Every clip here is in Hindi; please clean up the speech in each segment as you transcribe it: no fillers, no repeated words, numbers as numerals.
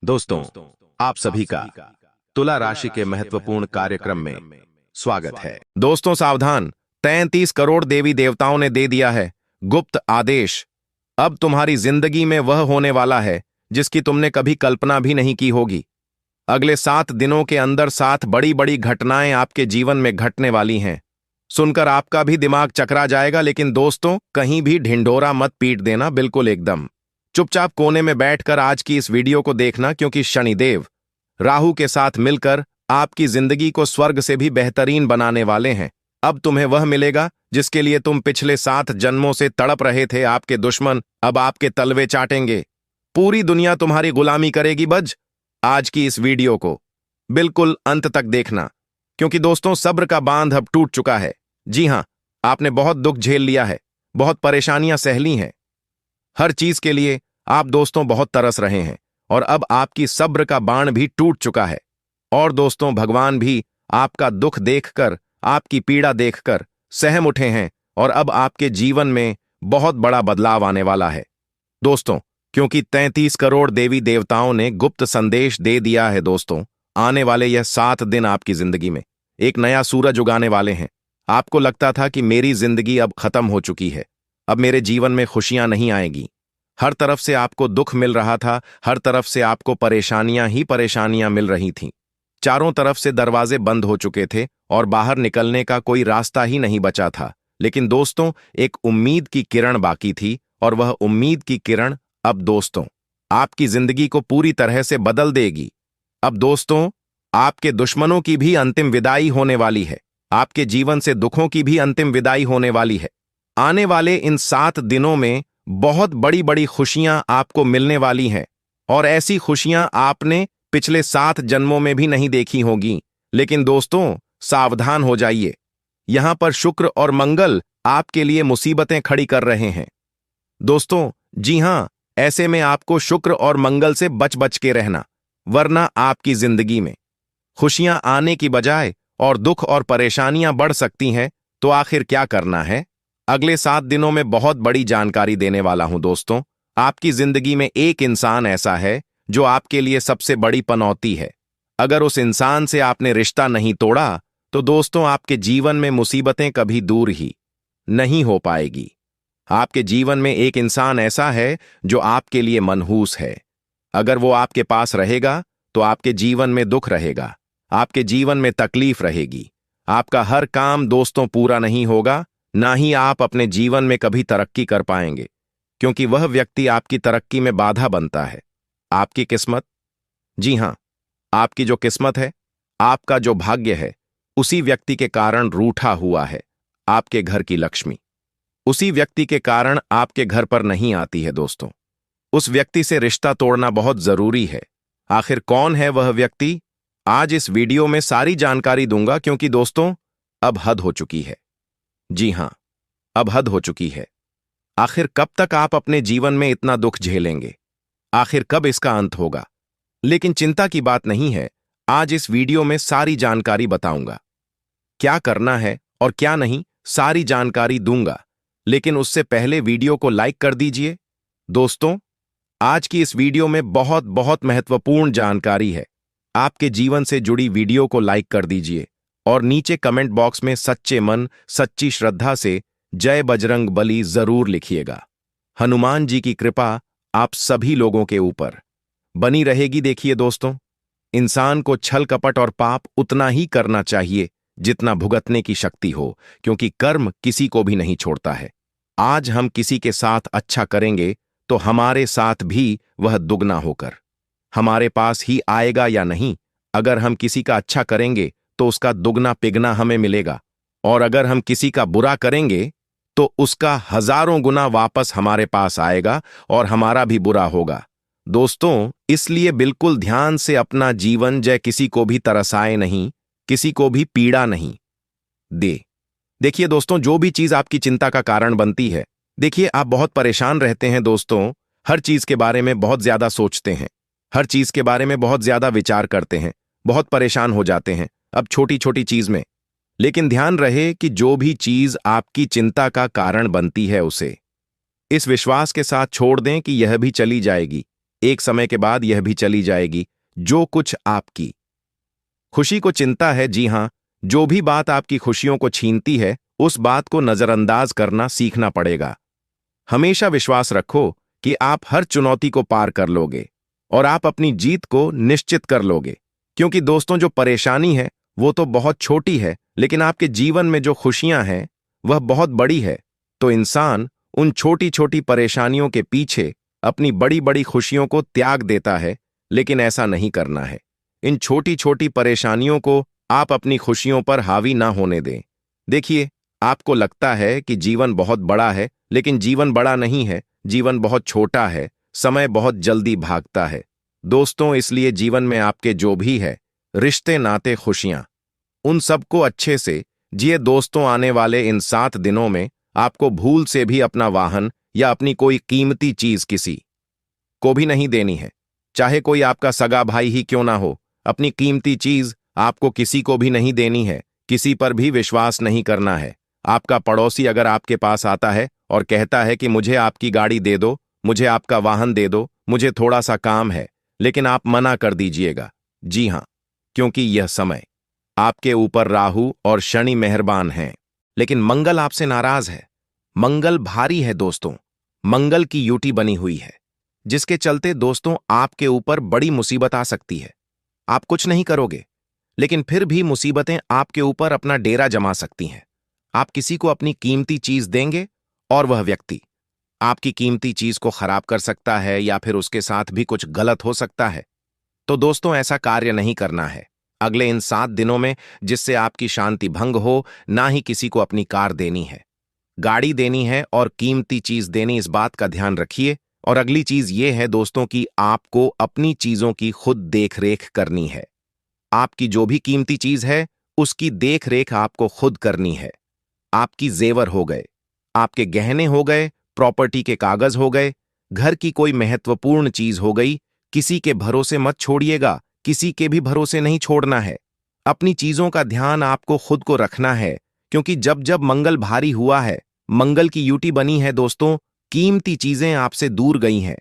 दोस्तों, आप सभी का तुला राशि के महत्वपूर्ण कार्यक्रम में स्वागत है। दोस्तों सावधान, 33 करोड़ देवी देवताओं ने दे दिया है गुप्त आदेश। अब तुम्हारी जिंदगी में वह होने वाला है जिसकी तुमने कभी कल्पना भी नहीं की होगी। अगले 7 दिनों के अंदर 7 बड़ी बड़ी घटनाएं आपके जीवन में घटने वाली हैं। सुनकर आपका भी दिमाग चकरा जाएगा, लेकिन दोस्तों कहीं भी ढिंढोरा मत पीट देना, बिल्कुल एकदम चुपचाप कोने में बैठकर आज की इस वीडियो को देखना, क्योंकि शनिदेव राहु के साथ मिलकर आपकी जिंदगी को स्वर्ग से भी बेहतरीन बनाने वाले हैं। अब तुम्हें वह मिलेगा जिसके लिए तुम पिछले 7 जन्मों से तड़प रहे थे। आपके दुश्मन अब आपके तलवे चाटेंगे। पूरी दुनिया तुम्हारी गुलामी करेगी। बज आज की इस वीडियो को बिल्कुल अंत तक देखना, क्योंकि दोस्तों सब्र का बांध अब टूट चुका है। जी हां, आपने बहुत दुख झेल लिया है, बहुत परेशानियां सह ली हैं। हर चीज के लिए आप दोस्तों बहुत तरस रहे हैं, और अब आपकी सब्र का बाण भी टूट चुका है। और दोस्तों भगवान भी आपका दुख देखकर, आपकी पीड़ा देखकर सहम उठे हैं, और अब आपके जीवन में बहुत बड़ा बदलाव आने वाला है दोस्तों, क्योंकि 33 करोड़ देवी देवताओं ने गुप्त संदेश दे दिया है। दोस्तों आने वाले यह 7 दिन आपकी जिंदगी में एक नया सूरज उगाने वाले हैं। आपको लगता था कि मेरी जिंदगी अब खत्म हो चुकी है, अब मेरे जीवन में खुशियां नहीं आएगी। हर तरफ से आपको दुख मिल रहा था, हर तरफ से आपको परेशानियां ही परेशानियां मिल रही थीं। चारों तरफ से दरवाजे बंद हो चुके थे और बाहर निकलने का कोई रास्ता ही नहीं बचा था। लेकिन दोस्तों एक उम्मीद की किरण बाकी थी, और वह उम्मीद की किरण अब दोस्तों आपकी जिंदगी को पूरी तरह से बदल देगी। अब दोस्तों आपके दुश्मनों की भी अंतिम विदाई होने वाली है, आपके जीवन से दुखों की भी अंतिम विदाई होने वाली है। आने वाले इन 7 दिनों में बहुत बड़ी बड़ी खुशियां आपको मिलने वाली हैं, और ऐसी खुशियां आपने पिछले 7 जन्मों में भी नहीं देखी होगी। लेकिन दोस्तों सावधान हो जाइए, यहां पर शुक्र और मंगल आपके लिए मुसीबतें खड़ी कर रहे हैं। दोस्तों जी हां, ऐसे में आपको शुक्र और मंगल से बच बच के रहना, वरना आपकी जिंदगी में खुशियां आने की बजाय और दुख और परेशानियां बढ़ सकती हैं। तो आखिर क्या करना है? अगले 7 दिनों में बहुत बड़ी जानकारी देने वाला हूं दोस्तों। आपकी जिंदगी में एक इंसान ऐसा है जो आपके लिए सबसे बड़ी पनौती है। अगर उस इंसान से आपने रिश्ता नहीं तोड़ा, तो दोस्तों आपके जीवन में मुसीबतें कभी दूर ही नहीं हो पाएगी। आपके जीवन में एक इंसान ऐसा है जो आपके लिए मनहूस है। अगर वो आपके पास रहेगा तो आपके जीवन में दुख रहेगा, आपके जीवन में तकलीफ रहेगी। आपका हर काम दोस्तों पूरा नहीं होगा, ना ही आप अपने जीवन में कभी तरक्की कर पाएंगे, क्योंकि वह व्यक्ति आपकी तरक्की में बाधा बनता है। आपकी किस्मत, जी हां, आपकी जो किस्मत है, आपका जो भाग्य है, उसी व्यक्ति के कारण रूठा हुआ है। आपके घर की लक्ष्मी उसी व्यक्ति के कारण आपके घर पर नहीं आती है। दोस्तों उस व्यक्ति से रिश्ता तोड़ना बहुत जरूरी है। आखिर कौन है वह व्यक्ति? आज इस वीडियो में सारी जानकारी दूंगा, क्योंकि दोस्तों अब हद हो चुकी है। जी हां, अब हद हो चुकी है। आखिर कब तक आप अपने जीवन में इतना दुख झेलेंगे? आखिर कब इसका अंत होगा? लेकिन चिंता की बात नहीं है, आज इस वीडियो में सारी जानकारी बताऊंगा। क्या करना है और क्या नहीं, सारी जानकारी दूंगा। लेकिन उससे पहले वीडियो को लाइक कर दीजिए। दोस्तों आज की इस वीडियो में बहुत बहुत महत्वपूर्ण जानकारी है। आपके जीवन से जुड़ी वीडियो को लाइक कर दीजिए, और नीचे कमेंट बॉक्स में सच्चे मन सच्ची श्रद्धा से जय बजरंग बली जरूर लिखिएगा। हनुमान जी की कृपा आप सभी लोगों के ऊपर बनी रहेगी। देखिए दोस्तों, इंसान को छल कपट और पाप उतना ही करना चाहिए जितना भुगतने की शक्ति हो, क्योंकि कर्म किसी को भी नहीं छोड़ता है। आज हम किसी के साथ अच्छा करेंगे तो हमारे साथ भी वह दुगना होकर हमारे पास ही आएगा या नहीं। अगर हम किसी का अच्छा करेंगे तो उसका दुगना पिगना हमें मिलेगा, और अगर हम किसी का बुरा करेंगे तो उसका हजारों गुना वापस हमारे पास आएगा, और हमारा भी बुरा होगा। दोस्तों इसलिए बिल्कुल ध्यान से अपना जीवन जय किसी को भी तरसाए नहीं, किसी को भी पीड़ा नहीं दे। देखिए दोस्तों, जो भी चीज आपकी चिंता का कारण बनती है, देखिए आप बहुत परेशान रहते हैं दोस्तों, हर चीज के बारे में बहुत ज्यादा सोचते हैं, हर चीज के बारे में बहुत ज्यादा विचार करते हैं, बहुत परेशान हो जाते हैं अब छोटी छोटी चीज में। लेकिन ध्यान रहे कि जो भी चीज आपकी चिंता का कारण बनती है, उसे इस विश्वास के साथ छोड़ दें कि यह भी चली जाएगी, एक समय के बाद यह भी चली जाएगी। जो कुछ आपकी खुशी को चिंता है, जी हां, जो भी बात आपकी खुशियों को छीनती है, उस बात को नजरअंदाज करना सीखना पड़ेगा। हमेशा विश्वास रखो कि आप हर चुनौती को पार कर लोगे और आप अपनी जीत को निश्चित कर लोगे। क्योंकि दोस्तों, जो परेशानी है वो तो बहुत छोटी है, लेकिन आपके जीवन में जो खुशियां हैं वह बहुत बड़ी है। तो इंसान उन छोटी छोटी परेशानियों के पीछे अपनी बड़ी बड़ी खुशियों को त्याग देता है, लेकिन ऐसा नहीं करना है। इन छोटी छोटी परेशानियों को आप अपनी खुशियों पर हावी ना होने दें। देखिए, आपको लगता है कि जीवन बहुत बड़ा है, लेकिन जीवन बड़ा नहीं है, जीवन बहुत छोटा है। समय बहुत जल्दी भागता है दोस्तों, इसलिए जीवन में आपके जो भी है, रिश्ते, नाते, खुशियां, उन सबको अच्छे से जिए दोस्तों। आने वाले इन 7 दिनों में आपको भूल से भी अपना वाहन या अपनी कोई कीमती चीज किसी को भी नहीं देनी है, चाहे कोई आपका सगा भाई ही क्यों ना हो। अपनी कीमती चीज आपको किसी को भी नहीं देनी है, किसी पर भी विश्वास नहीं करना है। आपका पड़ोसी अगर आपके पास आता है और कहता है कि मुझे आपकी गाड़ी दे दो, मुझे आपका वाहन दे दो, मुझे थोड़ा सा काम है, लेकिन आप मना कर दीजिएगा। जी हां, क्योंकि यह समय आपके ऊपर राहु और शनि मेहरबान हैं, लेकिन मंगल आपसे नाराज है। मंगल भारी है दोस्तों, मंगल की यूटी बनी हुई है, जिसके चलते दोस्तों आपके ऊपर बड़ी मुसीबत आ सकती है। आप कुछ नहीं करोगे, लेकिन फिर भी मुसीबतें आपके ऊपर अपना डेरा जमा सकती हैं। आप किसी को अपनी कीमती चीज देंगे और वह व्यक्ति आपकी कीमती चीज को खराब कर सकता है, या फिर उसके साथ भी कुछ गलत हो सकता है। तो दोस्तों, ऐसा कार्य नहीं करना है अगले इन 7 दिनों में, जिससे आपकी शांति भंग हो। ना ही किसी को अपनी कार देनी है, गाड़ी देनी है और कीमती चीज देनी, इस बात का ध्यान रखिए। और अगली चीज ये है दोस्तों कि आपको अपनी चीजों की खुद देखरेख करनी है। आपकी जो भी कीमती चीज है, उसकी देखरेख आपको खुद करनी है। आपकी जेवर हो गए, आपके गहने हो गए, प्रॉपर्टी के कागज हो गए, घर की कोई महत्वपूर्ण चीज हो गई, किसी के भरोसे मत छोड़िएगा, किसी के भी भरोसे नहीं छोड़ना है। अपनी चीजों का ध्यान आपको खुद को रखना है, क्योंकि जब जब मंगल भारी हुआ है, मंगल की यूटी बनी है दोस्तों, कीमती चीजें आपसे दूर गई हैं।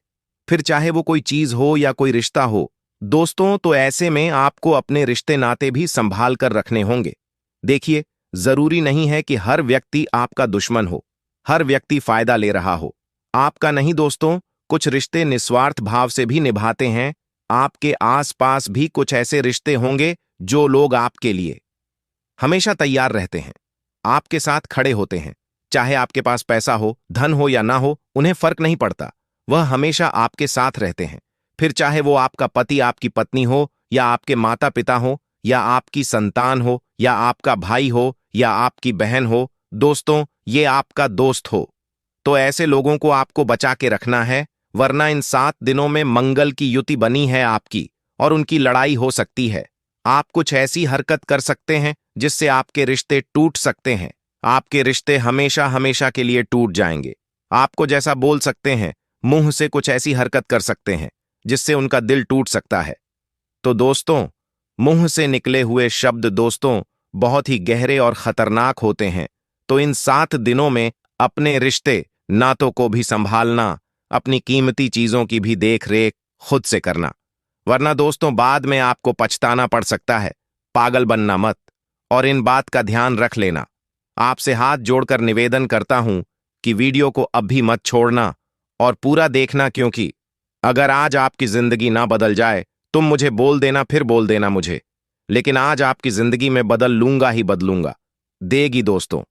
फिर चाहे वो कोई चीज हो या कोई रिश्ता हो दोस्तों, तो ऐसे में आपको अपने रिश्ते नाते भी संभाल कर रखने होंगे। देखिए, जरूरी नहीं है कि हर व्यक्ति आपका दुश्मन हो, हर व्यक्ति फायदा ले रहा हो। आपका नहीं दोस्तों, कुछ रिश्ते निस्वार्थ भाव से भी निभाते हैं। आपके आसपास भी कुछ ऐसे रिश्ते होंगे जो लोग आपके लिए हमेशा तैयार रहते हैं, आपके साथ खड़े होते हैं। चाहे आपके पास पैसा हो, धन हो या ना हो, उन्हें फर्क नहीं पड़ता, वह हमेशा आपके साथ रहते हैं। फिर चाहे वो आपका पति, आपकी पत्नी हो, या आपके माता पिता हो, या आपकी संतान हो, या आपका भाई हो, या आपकी बहन हो, दोस्तों ये आपका दोस्त हो। तो ऐसे लोगों को आपको बचा के रखना है, वरना इन 7 दिनों में मंगल की युति बनी है आपकी, और उनकी लड़ाई हो सकती है। आप कुछ ऐसी हरकत कर सकते हैं जिससे आपके रिश्ते टूट सकते हैं। आपके रिश्ते हमेशा हमेशा के लिए टूट जाएंगे। आपको जैसा बोल सकते हैं, मुंह से कुछ ऐसी हरकत कर सकते हैं जिससे उनका दिल टूट सकता है। तो दोस्तों, मुंह से निकले हुए शब्द दोस्तों बहुत ही गहरे और खतरनाक होते हैं। तो इन 7 दिनों में अपने रिश्ते नातों को भी संभालना, अपनी कीमती चीजों की भी देख रेख खुद से करना, वरना दोस्तों बाद में आपको पछताना पड़ सकता है। पागल बनना मत, और इन बात का ध्यान रख लेना। आपसे हाथ जोड़कर निवेदन करता हूं कि वीडियो को अब भी मत छोड़ना और पूरा देखना, क्योंकि अगर आज आपकी जिंदगी ना बदल जाए, तुम मुझे बोल देना, फिर बोल देना मुझे, लेकिन आज आपकी जिंदगी में बदल लूंगा ही बदलूंगा। देगी दोस्तों।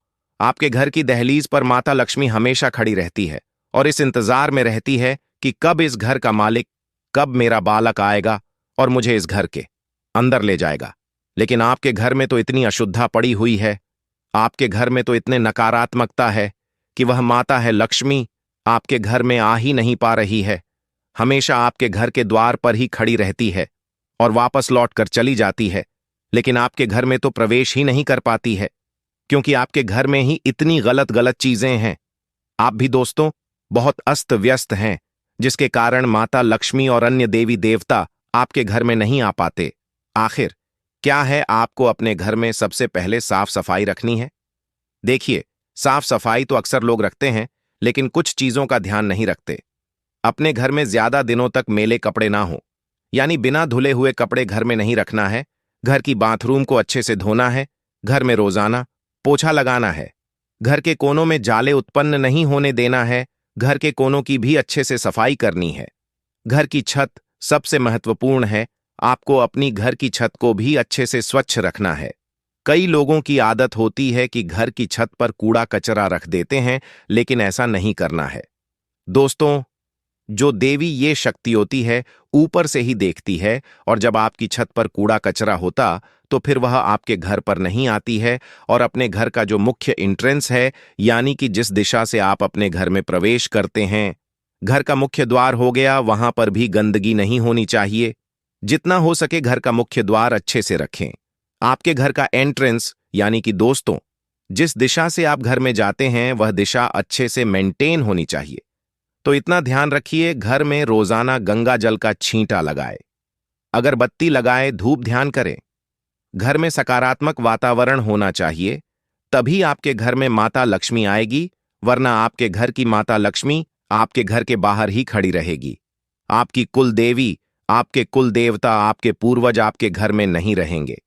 आपके घर की दहलीज पर माता लक्ष्मी हमेशा खड़ी रहती है और इस इंतजार में रहती है कि कब इस घर का मालिक, कब मेरा बालक आएगा और मुझे इस घर के अंदर ले जाएगा। लेकिन आपके घर में तो इतनी अशुद्धता पड़ी हुई है, आपके घर में तो इतने नकारात्मकता है कि वह माता है लक्ष्मी आपके घर में आ ही नहीं पा रही है। हमेशा आपके घर के द्वार पर ही खड़ी रहती है और वापस लौट कर चली जाती है, लेकिन आपके घर में तो प्रवेश ही नहीं कर पाती है, क्योंकि आपके घर में ही इतनी गलत गलत चीजें हैं। आप भी दोस्तों बहुत अस्त व्यस्त हैं, जिसके कारण माता लक्ष्मी और अन्य देवी देवता आपके घर में नहीं आ पाते। आखिर क्या है, आपको अपने घर में सबसे पहले साफ सफाई रखनी है। देखिए, साफ सफाई तो अक्सर लोग रखते हैं, लेकिन कुछ चीजों का ध्यान नहीं रखते। अपने घर में ज्यादा दिनों तक मैले कपड़े ना हो, यानी बिना धुले हुए कपड़े घर में नहीं रखना है। घर की बाथरूम को अच्छे से धोना है। घर में रोजाना पोछा लगाना है। घर के कोनों में जाले उत्पन्न नहीं होने देना है। घर के कोनों की भी अच्छे से सफाई करनी है। घर की छत सबसे महत्वपूर्ण है। आपको अपनी घर की छत को भी अच्छे से स्वच्छ रखना है। कई लोगों की आदत होती है कि घर की छत पर कूड़ा कचरा रख देते हैं, लेकिन ऐसा नहीं करना है। दोस्तों, जो देवी ये शक्ति होती है ऊपर से ही देखती है, और जब आपकी छत पर कूड़ा कचरा होता तो फिर वह आपके घर पर नहीं आती है और अपने घर का जो मुख्य एंट्रेंस है, यानी कि जिस दिशा से आप अपने घर में प्रवेश करते हैं, घर का मुख्य द्वार हो गया, वहां पर भी गंदगी नहीं होनी चाहिए। जितना हो सके घर का मुख्य द्वार अच्छे से रखें। आपके घर का एंट्रेंस यानी कि दोस्तों, जिस दिशा से आप घर में जाते हैं वह दिशा अच्छे से मेंटेन होनी चाहिए। तो इतना ध्यान रखिए, घर में रोजाना गंगा जल का छींटा लगाए, अगरबत्ती लगाए, धूप ध्यान करें। घर में सकारात्मक वातावरण होना चाहिए, तभी आपके घर में माता लक्ष्मी आएगी, वरना आपके घर की माता लक्ष्मी आपके घर के बाहर ही खड़ी रहेगी। आपकी कुल देवी, आपके कुल देवता, आपके पूर्वज आपके घर में नहीं रहेंगे।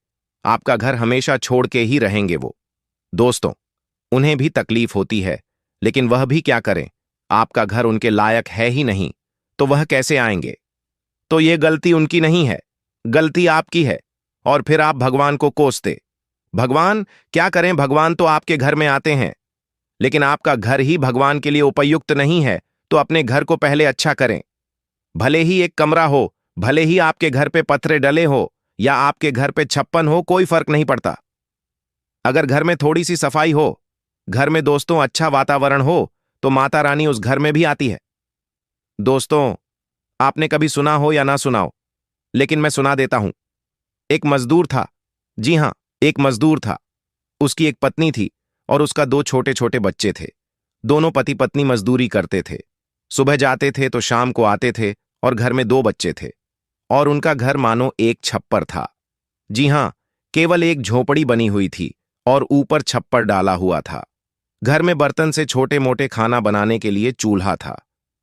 आपका घर हमेशा छोड़ के ही रहेंगे वो। दोस्तों, उन्हें भी तकलीफ होती है, लेकिन वह भी क्या करें, आपका घर उनके लायक है ही नहीं, तो वह कैसे आएंगे? तो ये गलती उनकी नहीं है, गलती आपकी है। और फिर आप भगवान को कोसते। भगवान क्या करें, भगवान तो आपके घर में आते हैं, लेकिन आपका घर ही भगवान के लिए उपयुक्त नहीं है, तो अपने घर को पहले अच्छा करें। भले ही एक कमरा हो, भले ही आपके घर पे पत्थरे डले हो या आपके घर पे छप्पन हो, कोई फर्क नहीं पड़ता। अगर घर में थोड़ी सी सफाई हो, घर में दोस्तों अच्छा वातावरण हो, तो माता रानी उस घर में भी आती है। दोस्तों, आपने कभी सुना हो या ना सुना हो, लेकिन मैं सुना देता हूं। एक मजदूर था। जी हां, एक मजदूर था। उसकी एक पत्नी थी और उसका दो छोटे छोटे बच्चे थे। दोनों पति पत्नी मजदूरी करते थे। सुबह जाते थे तो शाम को आते थे, और घर में दो बच्चे थे, और उनका घर मानो एक छप्पर था। जी हां, केवल एक झोपड़ी बनी हुई थी और ऊपर छप्पर डाला हुआ था। घर में बर्तन से छोटे मोटे खाना बनाने के लिए चूल्हा था,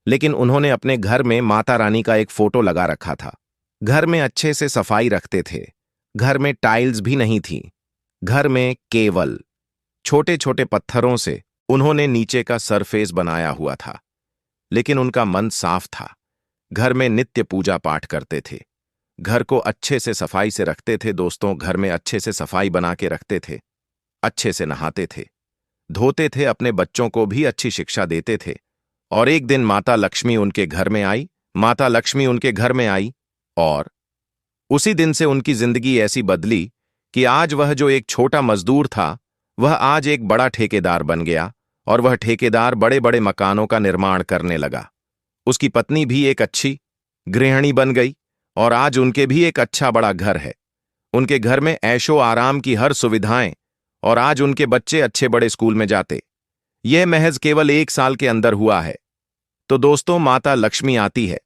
लेकिन उन्होंने अपने घर में माता रानी का एक फोटो लगा रखा था। घर में अच्छे से सफाई रखते थे। घर में टाइल्स भी नहीं थी। घर में केवल छोटे छोटे पत्थरों से उन्होंने नीचे का सरफेस बनाया हुआ था, लेकिन उनका मन साफ था। घर में नित्य पूजा पाठ करते थे। घर को अच्छे से सफाई से रखते थे। दोस्तों, घर में अच्छे से सफाई बना के रखते थे। अच्छे से नहाते थे, धोते थे, अपने बच्चों को भी अच्छी शिक्षा देते थे। और एक दिन माता लक्ष्मी उनके घर में आई। माता लक्ष्मी उनके घर में आई और उसी दिन से उनकी जिंदगी ऐसी बदली कि आज वह जो एक छोटा मजदूर था, वह आज एक बड़ा ठेकेदार बन गया, और वह ठेकेदार बड़े बड़े मकानों का निर्माण करने लगा। उसकी पत्नी भी एक अच्छी गृहिणी बन गई, और आज उनके भी एक अच्छा बड़ा घर है। उनके घर में ऐशो आराम की हर सुविधाएं, और आज उनके बच्चे अच्छे बड़े स्कूल में जाते। यह महज केवल 1 साल के अंदर हुआ है। तो दोस्तों, माता लक्ष्मी आती है।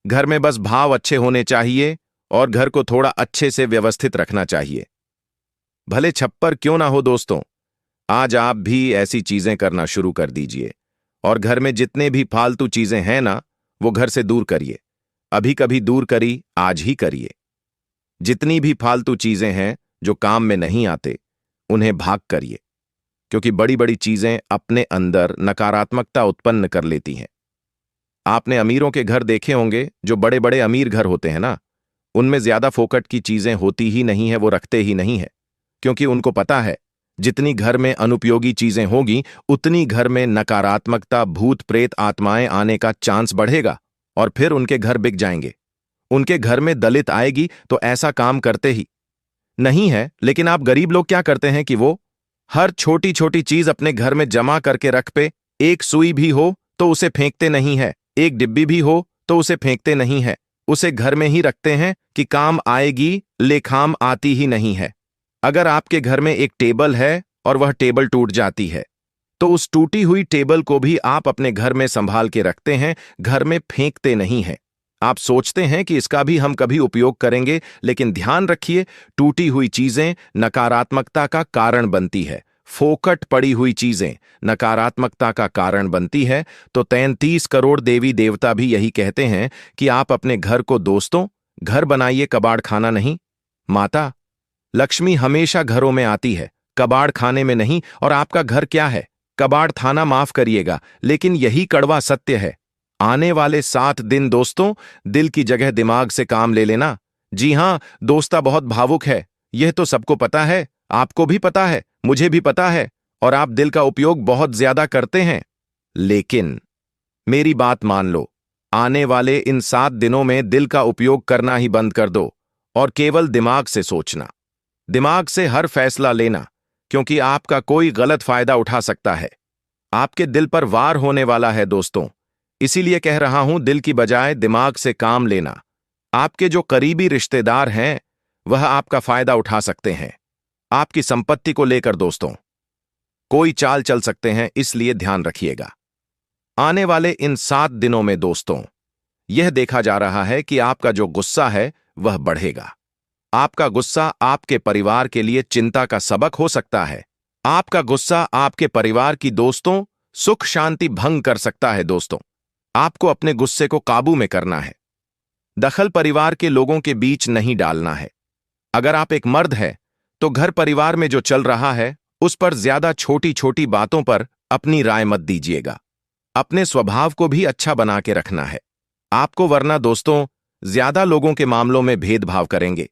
घर में बस भाव अच्छे होने चाहिए और घर को थोड़ा अच्छे से व्यवस्थित रखना चाहिए। भले छप्पर क्यों ना हो दोस्तों, आज आप भी ऐसी चीजें करना शुरू कर दीजिए, और घर में जितने भी फालतू चीजें हैं ना, वो घर से दूर करिए। अभी कभी दूर करी, आज ही करिए। जितनी भी फालतू चीजें हैं जो काम में नहीं आते, उन्हें भाग करिए, क्योंकि बड़ी बड़ी चीजें अपने अंदर नकारात्मकता उत्पन्न कर लेती हैं। आपने अमीरों के घर देखे होंगे, जो बड़े बड़े अमीर घर होते हैं ना, उनमें ज्यादा फोकट की चीजें होती ही नहीं है, वो रखते ही नहीं है, क्योंकि उनको पता है जितनी घर में अनुपयोगी चीजें होगी, उतनी घर में नकारात्मकता, भूत प्रेत आत्माएं आने का चांस बढ़ेगा, और फिर उनके घर बिक जाएंगे। उनके घर में दलित आएगी तो ऐसा काम करते ही नहीं है। लेकिन आप गरीब लोग क्या करते हैं कि वो हर छोटी छोटी चीज अपने घर में जमा करके रख पे। एक सुई भी हो तो उसे फेंकते नहीं है, एक डिब्बी भी हो तो उसे फेंकते नहीं है, उसे घर में ही रखते हैं कि काम आएगी, लेखाम आती ही नहीं है। अगर आपके घर में एक टेबल है और वह टेबल टूट जाती है, तो उस टूटी हुई टेबल को भी आप अपने घर में संभाल के रखते हैं, घर में फेंकते नहीं हैं। आप सोचते हैं कि इसका भी हम कभी उपयोग करेंगे, लेकिन ध्यान रखिए, टूटी हुई चीजें नकारात्मकता का कारण बनती है। फोकट पड़ी हुई चीजें नकारात्मकता का कारण बनती है, तो 33 करोड़ देवी देवता भी यही कहते हैं कि आप अपने घर को दोस्तों, घर बनाइए, कबाड़ खाना नहीं। माता लक्ष्मी हमेशा घरों में आती है, कबाड़ खाने में नहीं। और आपका घर क्या है? कबाड़ थाना, माफ करिएगा, लेकिन यही कड़वा सत्य है। आने वाले 7 दिन दोस्तों, दिल की जगह दिमाग से काम ले लेना। जी हां, दोस्ता बहुत भावुक है, यह तो सबको पता है, आपको भी पता है, मुझे भी पता है, और आप दिल का उपयोग बहुत ज्यादा करते हैं। लेकिन मेरी बात मान लो, आने वाले इन 7 दिनों में दिल का उपयोग करना ही बंद कर दो और केवल दिमाग से सोचना, दिमाग से हर फैसला लेना, क्योंकि आपका कोई गलत फायदा उठा सकता है। आपके दिल पर वार होने वाला है दोस्तों, इसीलिए कह रहा हूं, दिल की बजाय दिमाग से काम लेना। आपके जो करीबी रिश्तेदार हैं वह आपका फायदा उठा सकते हैं, आपकी संपत्ति को लेकर दोस्तों कोई चाल चल सकते हैं, इसलिए ध्यान रखिएगा। आने वाले इन 7 दिनों में दोस्तों यह देखा जा रहा है कि आपका जो गुस्सा है वह बढ़ेगा। आपका गुस्सा आपके परिवार के लिए चिंता का सबक हो सकता है। आपका गुस्सा आपके परिवार की दोस्तों सुख शांति भंग कर सकता है। दोस्तों आपको अपने गुस्से को काबू में करना है, दखल परिवार के लोगों के बीच नहीं डालना है। अगर आप एक मर्द हैं तो घर परिवार में जो चल रहा है उस पर ज्यादा छोटी छोटी बातों पर अपनी राय मत दीजिएगा। अपने स्वभाव को भी अच्छा बना के रखना है आपको, वरना दोस्तों ज्यादा लोगों के मामलों में भेदभाव करेंगे,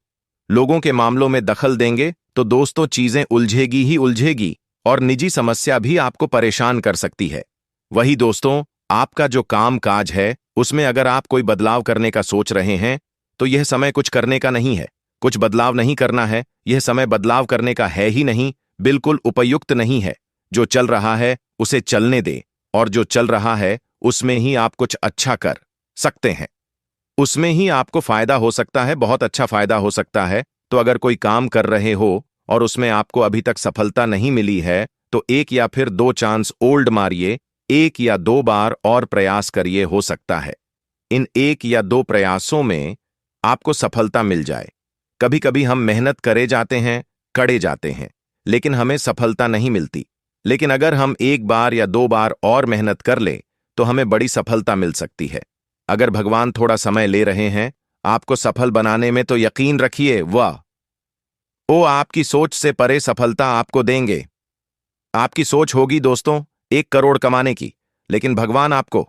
लोगों के मामलों में दखल देंगे तो दोस्तों चीजें उलझेगी ही उलझेगी और निजी समस्या भी आपको परेशान कर सकती है। वही दोस्तों आपका जो काम काज है उसमें अगर आप कोई बदलाव करने का सोच रहे हैं तो यह समय कुछ करने का नहीं है, कुछ बदलाव नहीं करना है, यह समय बदलाव करने का है ही नहीं, बिल्कुल उपयुक्त नहीं है। जो चल रहा है उसे चलने दे, और जो चल रहा है उसमें ही आप कुछ अच्छा कर सकते हैं, उसमें ही आपको फायदा हो सकता है, बहुत अच्छा फायदा हो सकता है। तो अगर कोई काम कर रहे हो और उसमें आपको अभी तक सफलता नहीं मिली है तो 1 या फिर 2 चांस ओल्ड मारिए, 1 या 2 बार और प्रयास करिए, हो सकता है इन 1 या 2 प्रयासों में आपको सफलता मिल जाए। कभी कभी हम मेहनत करे जाते हैं, कड़े जाते हैं, लेकिन हमें सफलता नहीं मिलती। लेकिन अगर हम 1 बार या 2 बार और मेहनत कर ले तो हमें बड़ी सफलता मिल सकती है। अगर भगवान थोड़ा समय ले रहे हैं आपको सफल बनाने में तो यकीन रखिए वो आपकी सोच से परे सफलता आपको देंगे। आपकी सोच होगी दोस्तों 1 करोड़ कमाने की, लेकिन भगवान आपको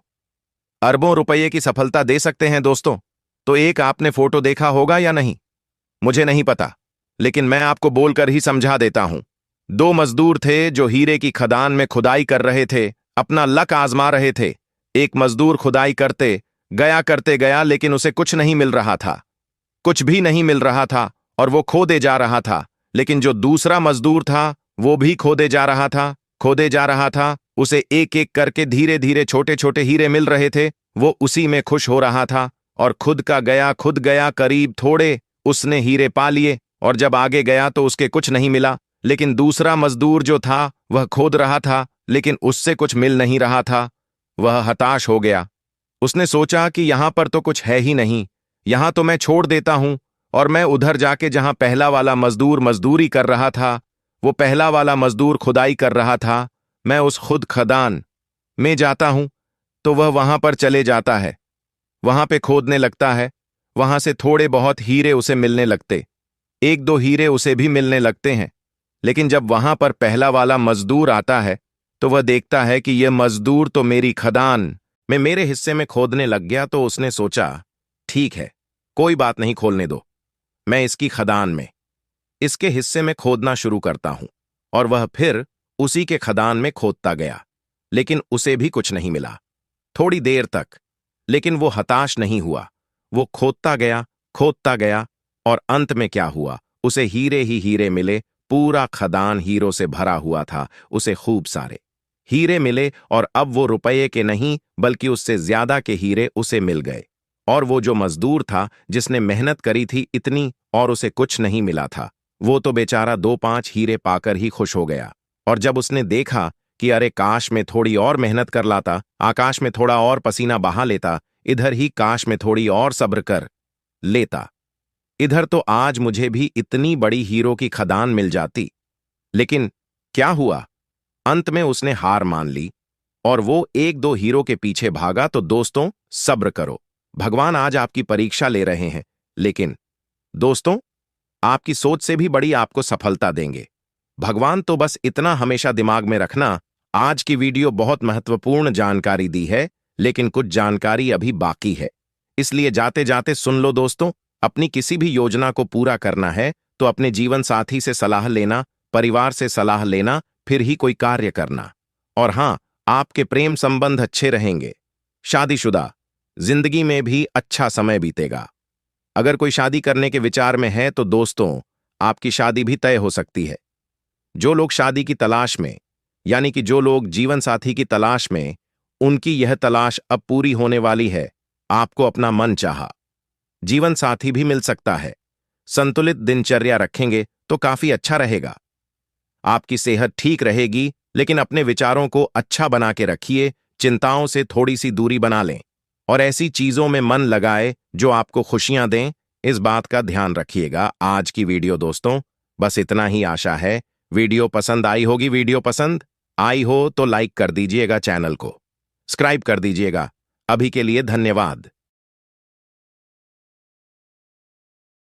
अरबों रुपये की सफलता दे सकते हैं दोस्तों। तो एक आपने फोटो देखा होगा या नहीं, मुझे नहीं पता, लेकिन मैं आपको बोलकर ही समझा देता हूं। 2 मजदूर थे जो हीरे की खदान में खुदाई कर रहे थे, अपना लक आजमा रहे थे। एक मजदूर खुदाई करते गया लेकिन उसे कुछ नहीं मिल रहा था, कुछ भी नहीं मिल रहा था और वो खोदे जा रहा था। लेकिन जो दूसरा मजदूर था वो भी खोदे जा रहा था, उसे एक एक करके धीरे धीरे छोटे छोटे हीरे मिल रहे थे। वो उसी में खुश हो रहा था और खुद गया करीब थोड़े उसने हीरे पा लिए, और जब आगे गया तो उसके कुछ नहीं मिला। लेकिन दूसरा मजदूर जो था वह खोद रहा था लेकिन उससे कुछ मिल नहीं रहा था। वह हताश हो गया, उसने सोचा कि यहां पर तो कुछ है ही नहीं, यहां तो मैं छोड़ देता हूं और मैं उधर जाके जहां पहला वाला मजदूर मजदूरी कर रहा था, वो पहला वाला मजदूर खुदाई कर रहा था, मैं उस खुद खदान में जाता हूं। तो वह वहां पर चले जाता है, वहां पे खोदने लगता है, वहां से थोड़े बहुत हीरे उसे मिलने लगते, 1-2 हीरे उसे भी मिलने लगते हैं। लेकिन जब वहां पर पहला वाला मजदूर आता है तो वह देखता है कि यह मजदूर तो मेरी खदान में मेरे हिस्से में खोदने लग गया। तो उसने सोचा, ठीक है, कोई बात नहीं, खोलने दो, मैं इसकी खदान में इसके हिस्से में खोदना शुरू करता हूं। और वह फिर उसी के खदान में खोदता गया, लेकिन उसे भी कुछ नहीं मिला थोड़ी देर तक। लेकिन वो हताश नहीं हुआ, वो खोदता गया और अंत में क्या हुआ, उसे हीरे ही हीरे मिले। पूरा खदान हीरों से भरा हुआ था, उसे खूब सारे हीरे मिले और अब वो रुपये के नहीं बल्कि उससे ज्यादा के हीरे उसे मिल गए। और वो जो मजदूर था जिसने मेहनत करी थी इतनी और उसे कुछ नहीं मिला था, वो तो बेचारा 2-5 हीरे पाकर ही खुश हो गया। और जब उसने देखा कि अरे काश में थोड़ी और मेहनत कर लाता, आकाश में थोड़ा और पसीना बहा लेता, इधर ही काश में थोड़ी और सब्र कर लेता, इधर तो आज मुझे भी इतनी बड़ी हीरो की खदान मिल जाती। लेकिन क्या हुआ? अंत में उसने हार मान ली और वो एक दो हीरो के पीछे भागा। तो दोस्तों, सब्र करो, भगवान आज आपकी परीक्षा ले रहे हैं, लेकिन दोस्तों, आपकी सोच से भी बड़ी आपको सफलता देंगे भगवान। तो बस इतना हमेशा दिमाग में रखना। आज की वीडियो बहुत महत्वपूर्ण जानकारी दी है, लेकिन कुछ जानकारी अभी बाकी है, इसलिए जाते जाते सुन लो दोस्तों। अपनी किसी भी योजना को पूरा करना है तो अपने जीवन साथी से सलाह लेना, परिवार से सलाह लेना, फिर ही कोई कार्य करना। और हां, आपके प्रेम संबंध अच्छे रहेंगे। शादीशुदा जिंदगी में भी अच्छा समय बीतेगा। अगर कोई शादी करने के विचार में है तो दोस्तों, आपकी शादी भी तय हो सकती है। जो लोग शादी की तलाश में, यानी कि जो लोग जीवन साथी की तलाश में, उनकी यह तलाश अब पूरी होने वाली है। आपको अपना मन चाहा जीवन साथी भी मिल सकता है। संतुलित दिनचर्या रखेंगे तो काफी अच्छा रहेगा। आपकी सेहत ठीक रहेगी, लेकिन अपने विचारों को अच्छा बना के रखिए। चिंताओं से थोड़ी सी दूरी बना लें और ऐसी चीजों में मन लगाए जो आपको खुशियां दें। इस बात का ध्यान रखिएगा। आज की वीडियो दोस्तों, बस इतना ही। आशा है वीडियो पसंद आई होगी। वीडियो पसंद आई हो तो लाइक कर दीजिएगा, चैनल को सब्सक्राइब कर दीजिएगा। अभी के लिए धन्यवाद।